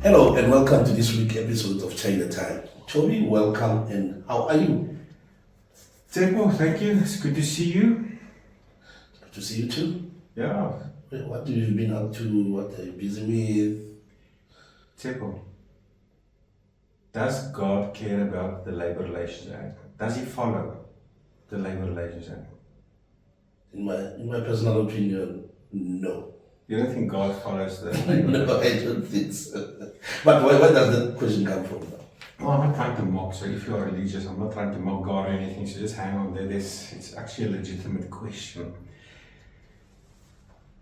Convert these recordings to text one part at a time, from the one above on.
Hello and welcome to this week's episode of Chaile Time. Toby, welcome and how are you? Well, thank you. It's good to see you. Good to see you too. Yeah. What have you been up to? What are you busy with? Teko, does God care about the Labour Relations Act? Does he follow the Labour Relations Act? In my personal opinion, no. You don't think God follows the No, I don't think so. But where does that question come from now? Well, I'm not trying to mock, so if you are religious, I'm not trying to mock God or anything, so just hang on there. It's actually a legitimate question.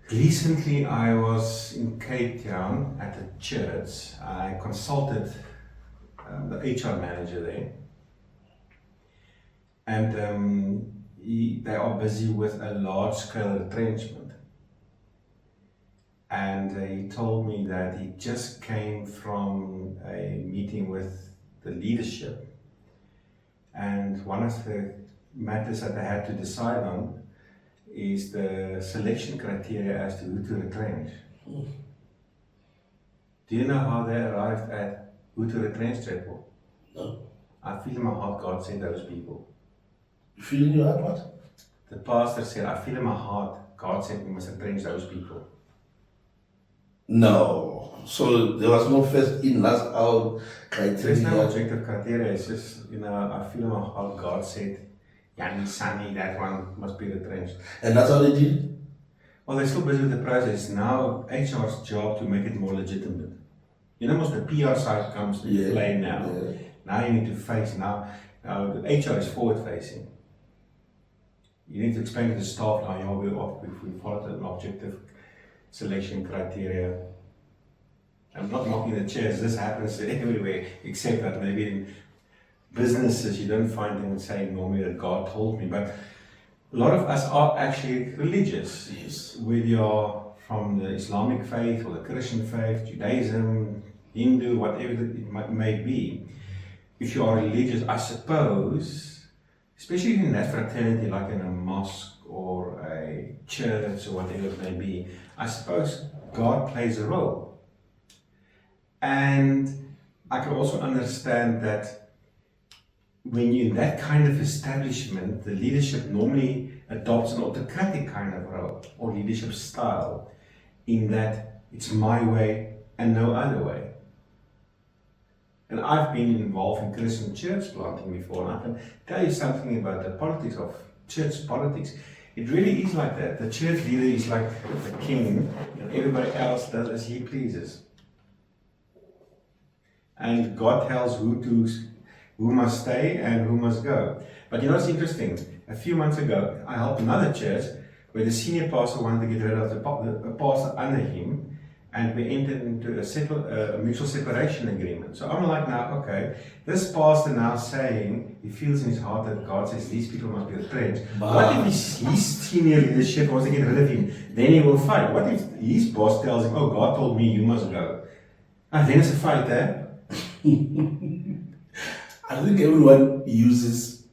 Recently, I was in Cape Town at a church. I consulted the HR manager there, and they are busy with a large-scale retrenchment. And he told me that he just came from a meeting with the leadership, and one of the matters that they had to decide on is the selection criteria as to who to retrench. Do you know how they arrived at who to retrench, Chaile? No. I feel in my heart God said those people. You feel in your heart what? The pastor said, I feel in my heart God said we must retrench those people. No. So there was no first in, last out criteria? There's no objective criteria, it's just, I feel in my heart God said, Yanni, Sunny, that one must be retrenched. And that's how they did? Well, they're still busy with the process. Now, HR's job to make it more legitimate. Most the PR side comes to play now. Yeah. Now you need to face, now the HR is forward facing. You need to explain to the staff now, we followed an objective selection criteria. I'm not mocking the chairs, this happens everywhere, except that maybe in businesses you don't find them saying normally that God told me, but a lot of us are actually religious. Yes. Whether you're from the Islamic faith or the Christian faith, Judaism, Hindu, whatever it may be, if you are religious, I suppose, especially in that fraternity like in a mosque or a church or whatever it may be, I suppose God plays a role. And I can also understand that when you're in that kind of establishment, the leadership normally adopts an autocratic kind of role or leadership style, in that it's my way and no other way. And I've been involved in Christian church planting before, and I can tell you something about the politics of church politics. It really is like that. The church leader is like the king, and everybody else does as he pleases. And God tells who must stay and who must go. But it's interesting. A few months ago, I helped another church where the senior pastor wanted to get rid of the pastor under him, and we entered into a mutual separation agreement. So I'm like, now, okay, this pastor now saying he feels in his heart that God says these people must be retrenched. What if his senior leadership wants to get rid of him? Then he will fight. What if his boss tells him, oh, God told me you must go? And then it's a fight there. I think everyone uses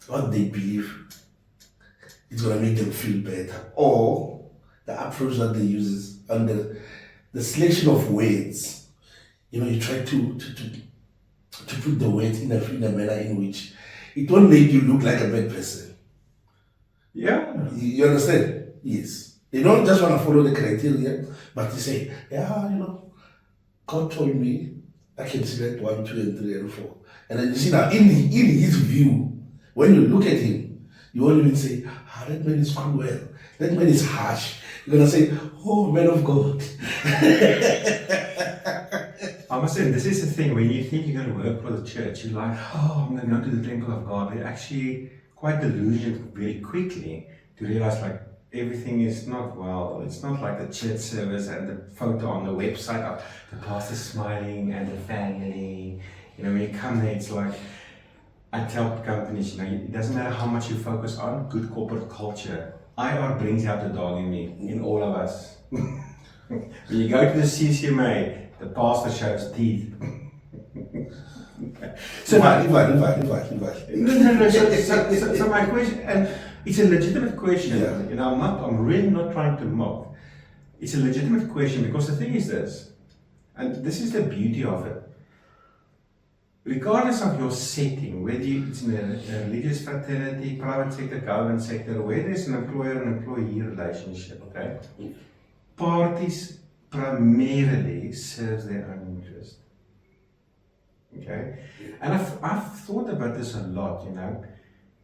what they believe is going to make them feel better, or the approach that they use is under the selection of words. You try to put the words in a manner in which it won't make you look like a bad person. Yeah. You understand? Yes. They don't just want to follow the criteria, but they say, God told me I can select 1, 2, and 3, and 4. And then you see now, in his view, when you look at him, you won't even say, that man is cruel, that man is harsh. You're going to say, oh, man of God. I must say, this is the thing, when you think you're going to work for the church, you're like, oh, I'm going to go to the temple of God. They're actually quite delusional very quickly to realize like everything is not well. It's not like the church service and the photo on the website of the pastor smiling and the family. When you come there, it's like, I tell companies, it doesn't matter how much you focus on good corporate culture. IR brings out the dog in me, in all of us. When you go to the CCMA, the pastor shows teeth. So my question, and it's a legitimate question. Yeah. I'm really not trying to mock. It's a legitimate question because the thing is this: And this is the beauty of it. Regardless of your setting, whether it's in a religious fraternity, private sector, government sector, where there's an employer and employee relationship, okay, parties primarily serve their own interest. Okay? And I've thought about this a lot, you know.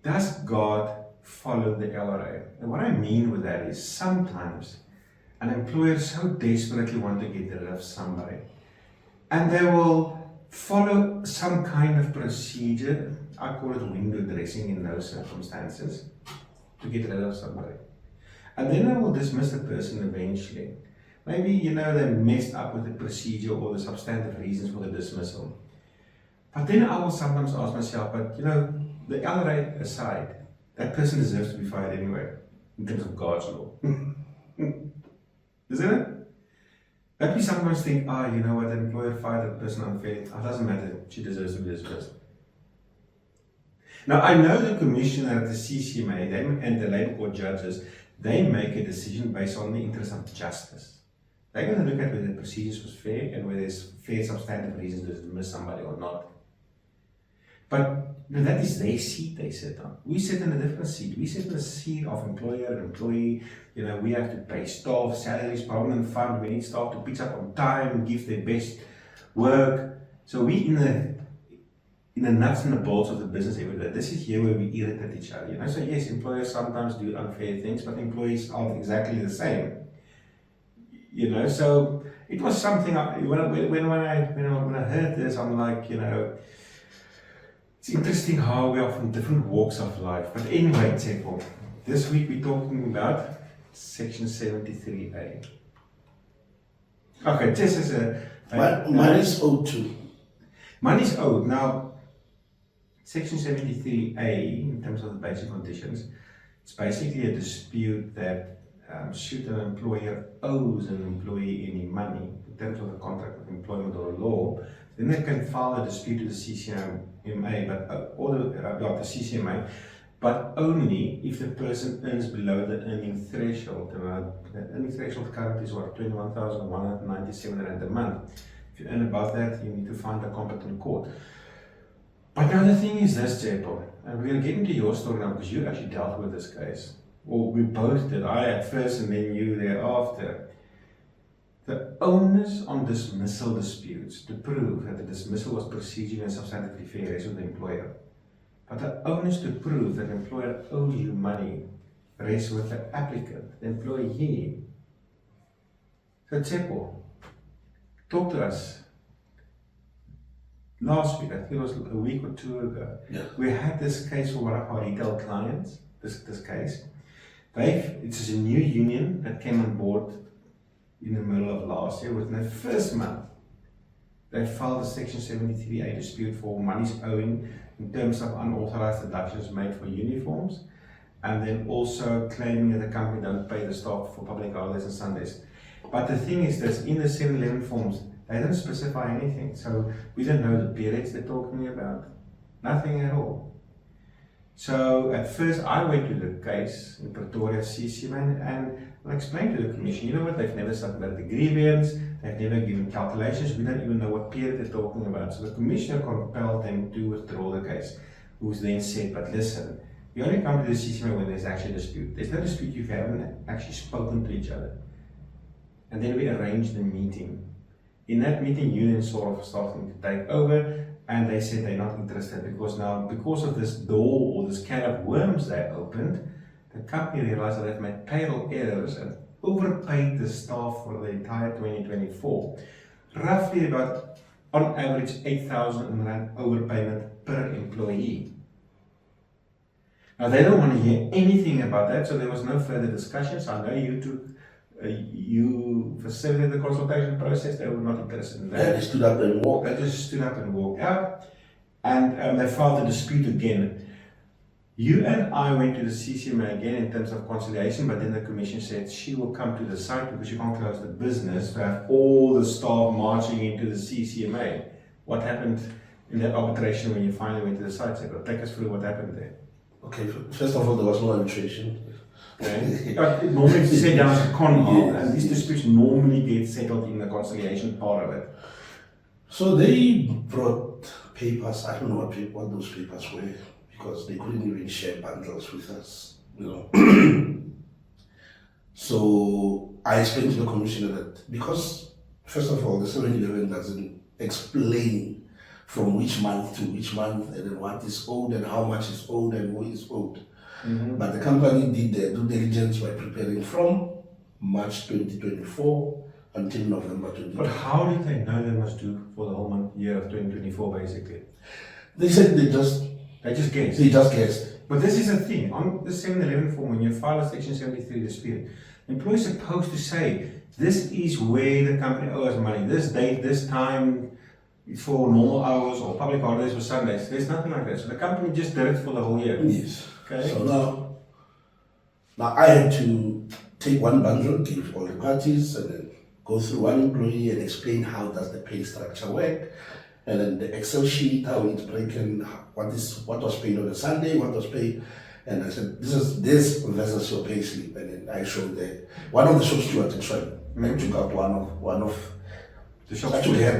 Does God follow the LRA? And what I mean with that is sometimes an employer so desperately wants to get rid of somebody, and they will follow some kind of procedure. I call it window dressing in those circumstances, to get rid of somebody. And then they will dismiss the person eventually. Maybe, you know, they messed up with the procedure or the substantive reasons for the dismissal. But then I will sometimes ask myself, but you know, the LRA aside, that person deserves to be fired anyway, in terms of God's law. Isn't it? But we sometimes think, you know what, the employer fired that person unfairly. It doesn't matter, she deserves to be dismissed. Now, I know the commissioner at the CCMA and the Labour Court judges, they make a decision based on the interest of justice. They're going to look at whether the procedures was fair and whether there's fair substantive reasons to dismiss somebody or not. But you know, that is their seat they sit on. We sit in a different seat. We sit in the seat of employer and employee. You know, we have to pay staff, salaries, provident fund. We need staff to pitch up on time, give their best work. So we in the nuts and the bolts of the business every day. This is here where we irritate each other. You know, so yes, employers sometimes do unfair things, but employees aren't exactly the same. You know, so it was something. When I heard this, I'm like, you know, it's interesting how we are from different walks of life. But anyway, Tsepo, this week we're talking about Section 73A. Okay, this is Money is owed too. Money is owed. Now, Section 73A, in terms of the basic conditions, it's basically a dispute that should an employer owes an employee any money in terms of a contract of employment or a law, then they can file a dispute to the CCMA, the CCMA, but only if the person earns below the earning threshold. The earning threshold currently is what, 21,197 rand a month. If you earn above that, you need to find a competent court. But now the thing is this, Tsepo, and we're going to get into your story now because you actually dealt with this case. Well, we both did. I at first and then you thereafter. The onus on dismissal disputes to prove that the dismissal was procedurally and substantively fair rests with the employer. But the onus to prove that the employer owes you money rests with the applicant, the employee. So Tsepo, talk to us. Last week, I think it was a week or two ago, we had this case for one of our retail clients, this case. It's a new union that came on board in the middle of last year. Within the first month, they filed a Section 73A dispute for monies owing in terms of unauthorized deductions made for uniforms, and then also claiming that the company don't pay the staff for public holidays and Sundays. But the thing is this, in the 711 forms, they don't specify anything, so we don't know the periods they're talking about. Nothing at all. So at first I went to the case in Pretoria CCMA and I explained to the commission, you know what, they've never submitted the grievance, they've never given calculations, we don't even know what period they're talking about. So the commissioner compelled them to withdraw the case, who's then said, but listen, you only come to the CCMA when there's actually a dispute. There's no dispute if you haven't actually spoken to each other. And then we arranged the meeting. In that meeting, union sort of starting to take over, and they said they're not interested because of this door or this can of worms they opened, the company realized that they've made payroll errors and overpaid the staff for the entire 2024. Roughly about, on average, 8,000 rand overpayment per employee. Now they don't want to hear anything about that, so there was no further discussions. I know you facilitated the consultation process, they were not interested in that. Yeah, they stood up and walked. They just stood up and walked out, and they filed a dispute again. You and I went to the CCMA again in terms of conciliation, but then the commission said she will come to the site because you can't close the business to have all the staff marching into the CCMA. What happened in that arbitration when you finally went to the site? So take us through what happened there. Okay, first of all, there was no arbitration. Okay. But it normally it's set down as a con arm, Yes. and these disputes normally get settled in the conciliation part of it. So they brought papers. I don't know what those papers were, because they couldn't even share bundles with us, you know. So I explained to the commissioner that, because first of all, the 711 doesn't explain from which month to which month, and then what is owed and how much is owed and who is owed. But the company did their due diligence by preparing from March 2024 until November But 2024. how did they know they must do for the whole month, year of 2024, basically? They said they just guessed. guessed. But this is the thing, on the 711 form, when you file a Section 73 dispute, the employer is supposed to say, this is where the company owes money, this date, this time, it's for normal hours or public holidays or Sundays. There's nothing like that. So the company just did it for the whole year. Yes. Okay. So now I had to take one bundle, give all the parties, and then go through one employee and explain how does the pay structure work, and then the Excel sheet, how it's broken, what was paid on a Sunday, what was paid, and I said this is this versus your pay slip, and then I showed one of the shop stewards actually. I took out one of the shop I took hair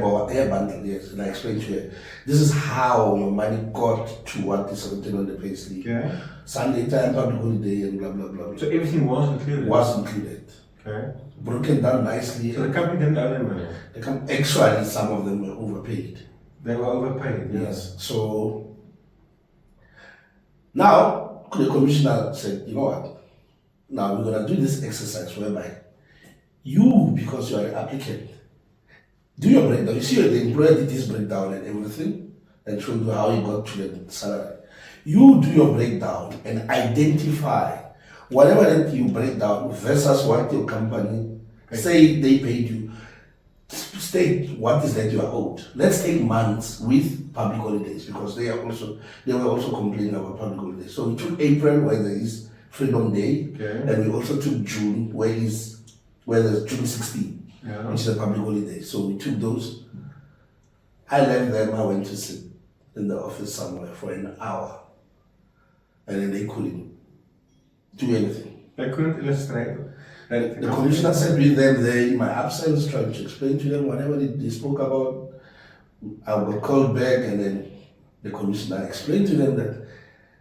bundle, yes, and I explained to her, this is how your money got to what is written on the pay slip. Okay. Sunday time, public holiday, and blah blah blah blah. So everything was included? Was included. Okay. Broken down nicely. So the company didn't owe them money? Actually, some of them were overpaid. They were overpaid, yes. So now the commissioner said, you know what? Now we're gonna do this exercise whereby you, because you are an applicant, do your breakdown. You see, the employer did his breakdown and everything, and showed you how he got to the salary. You do your breakdown and identify whatever that you break down versus what your company say they paid you. State what is that you are owed. Let's take months with public holidays, because they were also complaining about public holidays. So we took April, where there is Freedom Day, and we also took June, where there's June 16, which is a public holiday. So we took those. I left them. I went to sit in the office somewhere for an hour, and then they couldn't do anything. They couldn't illustrate. The commissioner sat with them there in my absence, trying to explain to them whatever they spoke about. I got called back, and then the commissioner explained to them that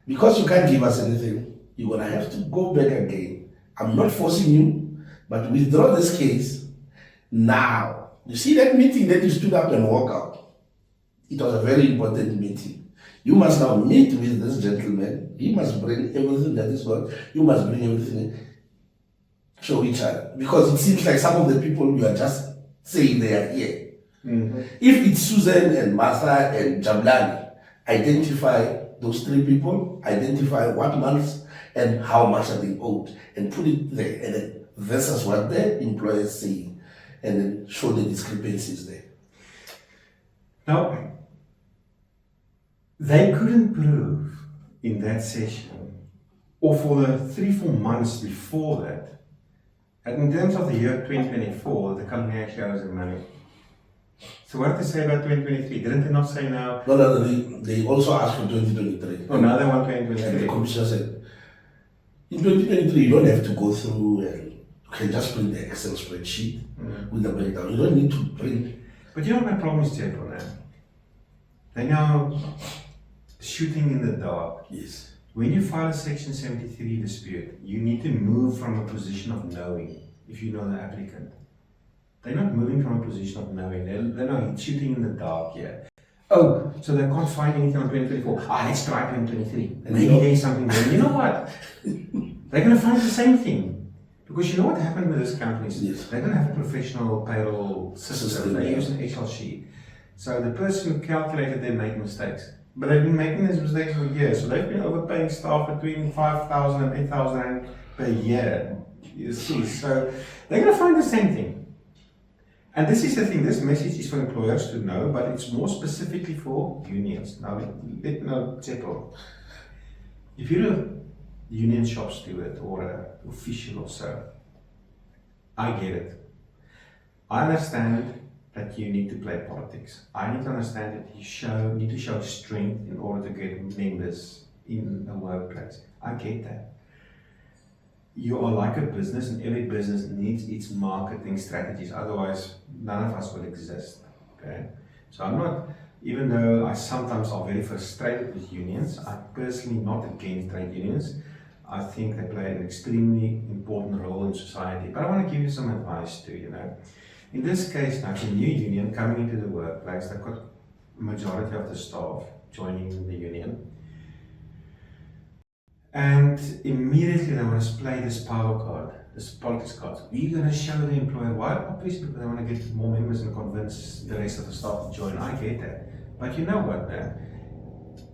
because you can't give us anything, you're going to have to go back again. I'm not forcing you, but withdraw this case now. You see that meeting that you stood up and walk out? It was a very important meeting. You must now meet with this gentleman. He must bring everything that is good. You must bring everything. Show each other. Because it seems like some of the people you are just saying they are here. If it's Susan and Martha and Jablani, identify those three people, identify what months and how much are they owed, and put it there, and then versus what the employer is saying, and then show the discrepancies there. Now, they couldn't prove in that session, or for the 3-4 months before that, and in terms of the year 2024, the company actually owes them money. So what did they say about 2023? Didn't they not say now? No, they also asked for 2023. Oh, now they want And the 2023. commissioner said, in 2023, you don't have to go through and you can just print the Excel spreadsheet with the breakdown. You don't need to print. But you know what my problem is, Chaile, now? They're now shooting in the dark. Yes. When you file a Section 73 dispute, you need to move from a position of knowing, if you know the applicant. They're not moving from a position of knowing, they're not shooting in the dark here. Oh, so they can't find anything on 2024. Let's try 2023. And maybe there's something there. You know what? They're going to find the same thing. Because you know what happened with these companies? Yes. They don't have a professional payroll system. They use an Excel sheet. So the person who calculated, they made mistakes. But they've been making these mistakes for years. So they've been overpaying staff between 5,000 and 8,000 rand per year. You see, so they're going to find the same thing. And this is the thing, this message is for employers to know, but it's more specifically for unions. Now, let me know, Chaile. If you're a union shop steward or an official or so, I get it. I understand that you need to play politics. I need to understand that you need to show strength in order to get members in a workplace. I get that. you are like a business, and every business needs its marketing strategies. Otherwise, none of us will exist. Okay, so I'm not. Even though I sometimes are very frustrated with unions, I'm personally not against trade unions. I think they play an extremely important role in society. But I want to give you some advice too, you know. In this case now, it's a new union coming into the workplace. They've got a majority of the staff joining the union. And immediately they want to play this power card, this politics card. We're going to show the employer why. Obviously, because they want to get more members and convince the rest of the staff to join. I get that. But you know what, man?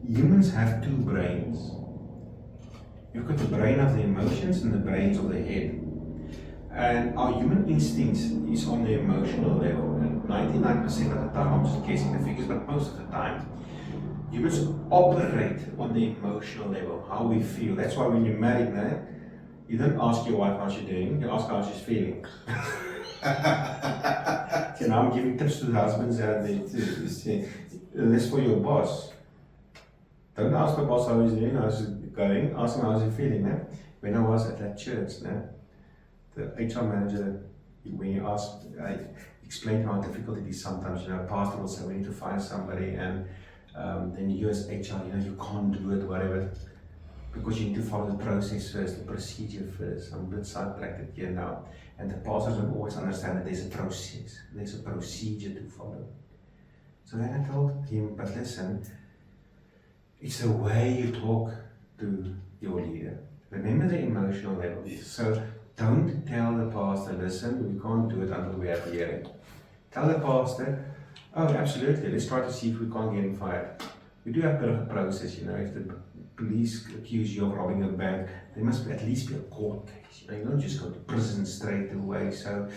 Humans have two brains. You've got the brain of the emotions and the brains of the head. And our human instincts is on the emotional level. And 99% of the time, I'm just guessing the figures, but most of the time, humans operate on the emotional level, how we feel. That's why when you're married, man, you don't ask your wife how she's doing, you ask how she's feeling. So now I'm giving tips to the husbands out there too. This for your boss. Don't ask the boss how he's doing, how's it going, ask him how's he feeling. Man. When I was at that church, man, the HR manager, when you ask, I explained how difficult it is sometimes, you know, pastor will say we need to find somebody, and then you as HR, you know, you can't do it, whatever, because you need to follow the process first, the procedure first. I'm a bit sidetracked here now. And the pastors don't always understand that there's a process, there's a procedure to follow. So then I told him, but listen, it's the way you talk to your leader. Remember the emotional level. So don't tell the pastor, listen, we can't do it until we have a hearing. Tell the pastor, oh, absolutely, let's try to see if we can't get him fired. We do have a bit of a process, you know, if the police accuse you of robbing a bank, there must at least be a court case. You know, you don't just go to prison straight away. So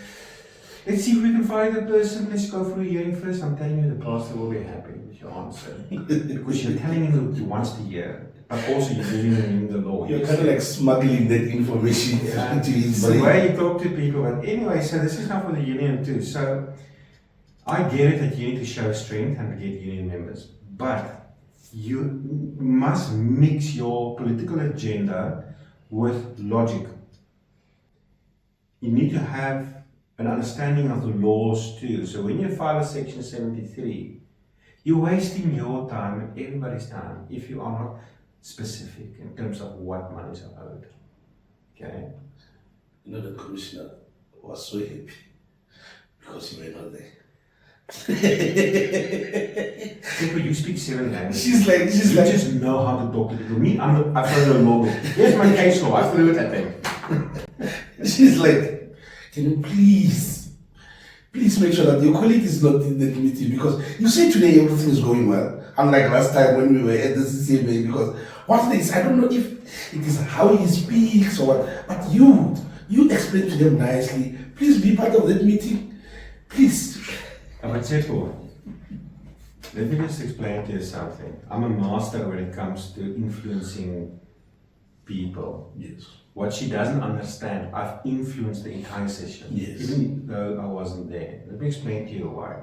let's see if we can fire the person, let's go for a hearing first. I'm telling you, the pastor will be happy with your answer. Because you're telling him what he wants to hear. But also you're giving him the law. You're kind of like smuggling that information into his brain. It's the way you talk to people. But anyway, so this is now for the union too. So I get it that you need to show strength and get union members. But you must mix your political agenda with logic. You need to have an understanding of the laws too. So when you file a Section 73, you're wasting your time and everybody's time if you are not specific in terms of what monies are owed. Okay? You know, the commissioner was so happy because you were not there. You speak 7 languages. She's like, you just know how to talk to people. Me, I follow the law. Here's my case law. I threw it at them. She's like, can you please make sure that your colleague is not in the committee, because you say today everything is going well, unlike last time when we were at the CCMA, because what it is, I don't know if it is how he speaks or what, but you explain to them nicely, please be part of that meeting, please. But Tsepo, let me just explain to you something. I'm a master when it comes to influencing people. Yes. What she doesn't understand, I've influenced the entire session, yes, even though I wasn't there. Let me explain to you why.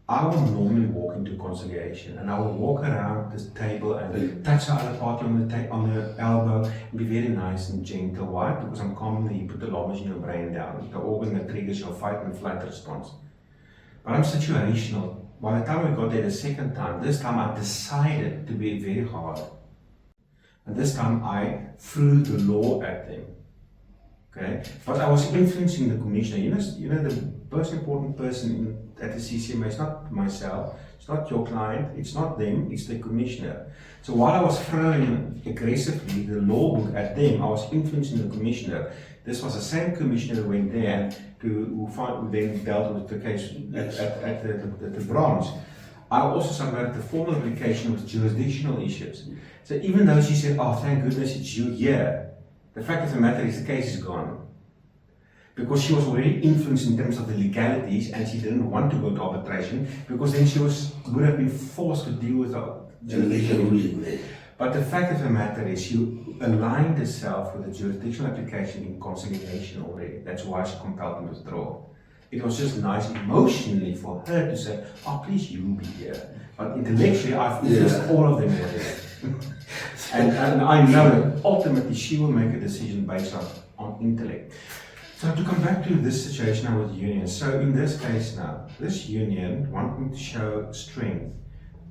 I will normally walk into conciliation and I will walk around this table and touch the other party on the elbow and be very nice and gentle. Why? Because I'm calming you put the alarms in your brain down, the organ that triggers your fight and flight response. But I'm situational. By the time we got there the second time, this time I decided to be very hard. And this time I threw the law at them. Okay? But I was influencing the commissioner. You know the most important person at the CCMA is not myself, it's not your client, it's not them, it's the commissioner. So while I was throwing aggressively the law book at them, I was influencing the commissioner. This was the same commissioner who went there who then dealt with the case at the branch. I also submitted the formal application with jurisdictional issues. So even though she said, oh, thank goodness it's you here, the fact of the matter is the case is gone. Because she was already influenced in terms of the legalities and she didn't want to go to arbitration because then she would have been forced to deal with the legal ruling. But the fact of the matter is she aligned herself with the jurisdictional application in conciliation already. That's why she compelled him to withdraw. It was just nice emotionally for her to say, oh, please, you be here. But intellectually, I've influenced all of them already. And I know that ultimately she will make a decision based on intellect. So to come back to this situation now with unions, so in this case now, this union wanting to show strength,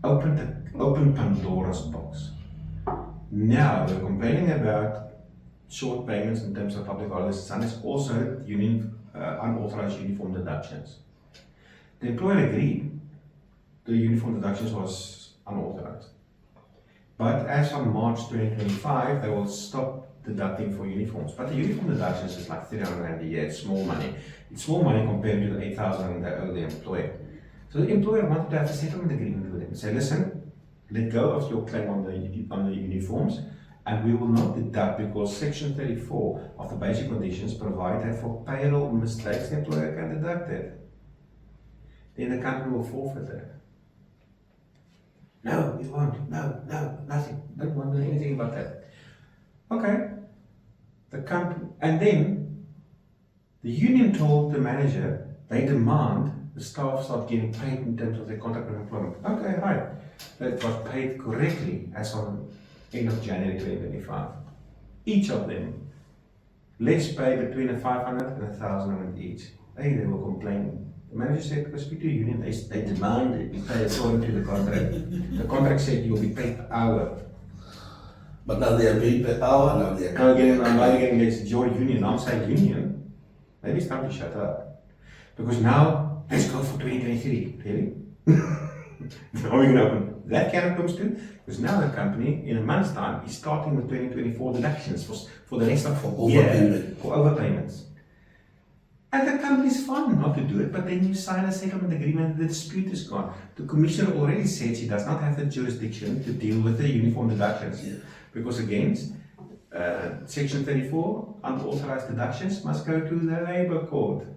opened Pandora's box. Now they're complaining about short payments in terms of public holidays and Sundays, also union unauthorized uniform deductions. The employer agreed the uniform deductions was unauthorized. But as from March 2025, they will stop deducting for uniforms. But the uniform deductions is like 300 Rand a year, it's small money. It's small money compared to the 8,000 they owe the employer. So the employer wanted to have a settlement agreement with them. Say, listen, let go of your claim on the uniforms, and we will not deduct because Section 34 of the basic conditions provide that for payroll mistakes, the employer can deduct it. Then the company will forfeit that. No, you won't. No, nothing. Don't want to do anything about that. Okay. The company, and then the union told the manager they demand the staff start getting paid in terms of their contract of employment. Okay, right. That was paid correctly as on end of January 2025. Each of them, let's pay between 500 and 1,000 Rand each. They were complaining. The manager said, go speak to the union, they demanded you pay according to the contract. The contract said you will be paid per hour. But now they are paid per hour, now they are again, it's your union, I'm saying union. Maybe it's time to shut up. Because now, let's go for 2023, really? Now we're going to open that can of worms too, because now the company, in a month's time, is starting with 2024 deductions for the rest of the year, for overpayments. And the company's fine not to do it, but then you sign a settlement agreement, the dispute is gone. The commissioner already said she does not have the jurisdiction to deal with the uniform deductions. Yeah. Because against Section 34, unauthorized deductions must go to the Labour Court.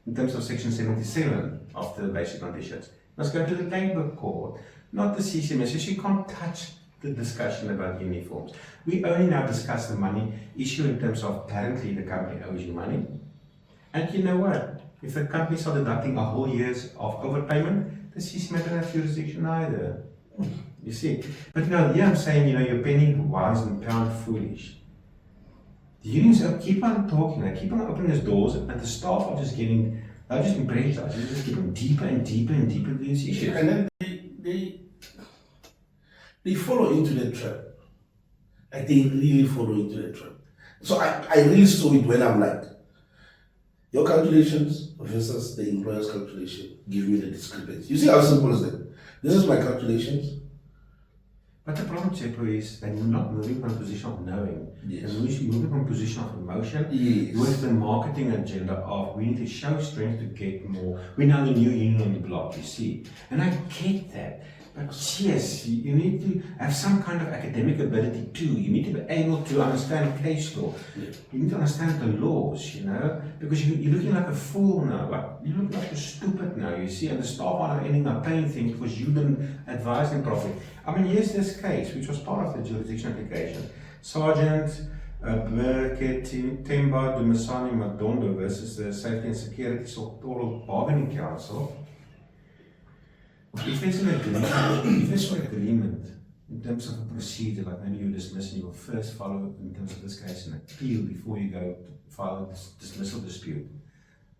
In terms of Section 77 of the basic conditions, must go to the Labour Court, not the CCMS. So she can't touch the discussion about uniforms. We only now discuss the money issue in terms of currently the company owes you money. And you know what? If the companies are deducting a whole year's of overpayment, the CCMS don't have jurisdiction either. You see? But here I'm saying, you're penny wise and pound foolish. The unions keep on talking, they keep on opening these doors, and the staff are just getting, they're just embraced, they're just getting deeper and deeper and deeper into these issues. And then they follow into the trap. Like they really follow into the trap. So I really saw it when I'm like, your calculations versus the employer's calculation give me the discrepancy. You see how simple is that? This is my calculations. But the problem, Chepo, is they're not moving from a position of knowing. Yes. They're moving from a position of emotion. Yes. With the marketing agenda of we need to show strength to get more. We're now the new union on the block, you see. And I get that. But yes, you need to have some kind of academic ability too. You need to be able to understand case law. Yeah. You need to understand the laws, because you're looking like a fool now. Like, you look like a stupid now, you see, and the staff are now ending up paying things because you didn't advise them properly. I mean, here's this case, which was part of the jurisdiction application. Sergeant Burkett Temba Dumasani Madondo versus the Safety and Security Sectoral Bargaining Council. If there's an agreement in terms of a procedure, like maybe you dismiss and you will first follow in terms of this case an appeal before you go to file a dismissal dispute.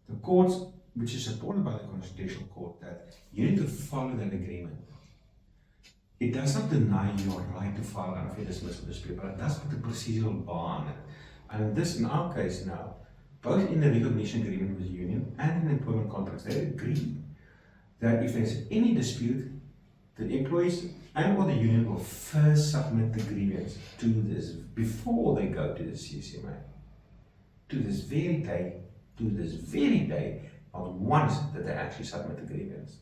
The courts, which is supported by the Constitutional Court, that you need to follow that agreement. It does not deny your right to file an unfair dismissal dispute, but it does put a procedural bar on it. And this, in our case now, both in the recognition agreement with the union and in employment contracts, they agree that if there's any dispute, the employees and or the union will first submit the grievance to this before they go to the CCMA. To this very day, not once that they actually submit the grievance.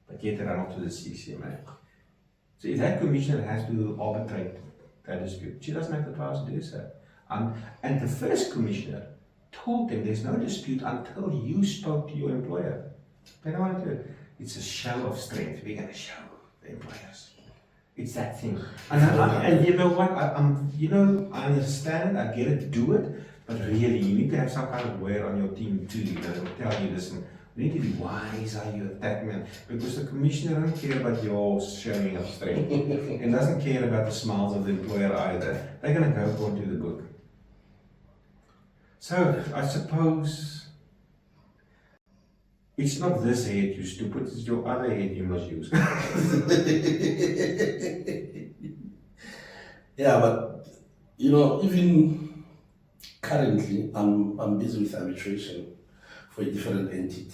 But yet they run off to the CCMA. So if that commissioner has to arbitrate that dispute, she doesn't have the powers to do so. And the first commissioner told them there's no dispute until you spoke to your employer. They don't want to do it. It's a show of strength. We're going to show the employers. It's that thing. And you know what? I understand, I get it, do it, but really, you need to have some kind of word on your team too, that will tell you, listen, You need to be wise how you attack men, because the commissioner doesn't care about your showing of strength and doesn't care about the smiles of the employer either. They're going to go according to the book. So I suppose it's not this head you stupid, it's your other head you must use. Yeah, but even currently, I'm busy with arbitration for a different entity.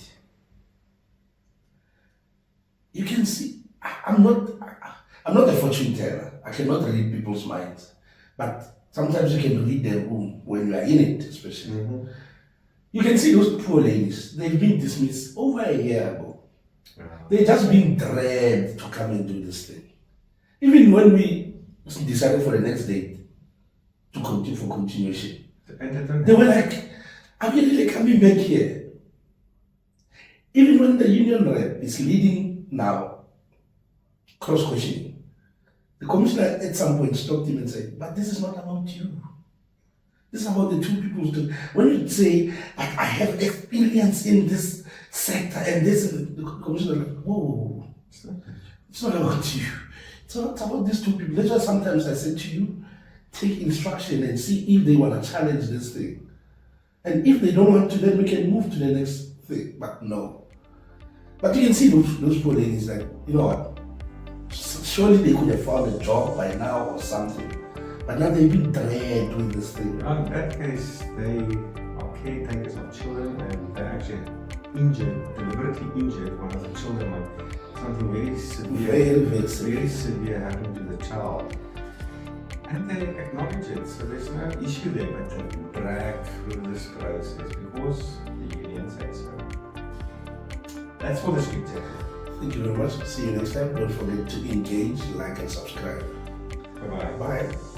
You can see, I'm not a fortune teller. I cannot read people's minds, but sometimes you can read their room when you are in it, especially. Mm-hmm. You can see those poor ladies. They've been dismissed over a year ago. They're just being dragged to come and do this thing. Even when we decided for the next date to continue for continuation, they were like, "Are we really coming back here?" Even when the union rep is leading now, cross-questioning, the commissioner at some point stopped him and said, "But this is not about you. This is about the two people." When you say, "I have experience in this sector and this," the commissioner is like, "Whoa, it's not about you. It's about these two people." That's why sometimes I say to you, take instruction and see if they want to challenge this thing. And if they don't want to, then we can move to the next thing. But no. But you can see those poor ladies, like, you know what? Surely they could have found a job by now or something. But now they've been dragged with this thing. In that case, they are caretakers of children, and they actually deliberately injured one of the children. Something very severe, very severe happened to the child. And they acknowledge it, so there's no issue there, but they drag through this process because the union says so. That's for the street check. Thank you very much. See you next time. Don't forget to engage, like, and subscribe. Bye-bye. Bye.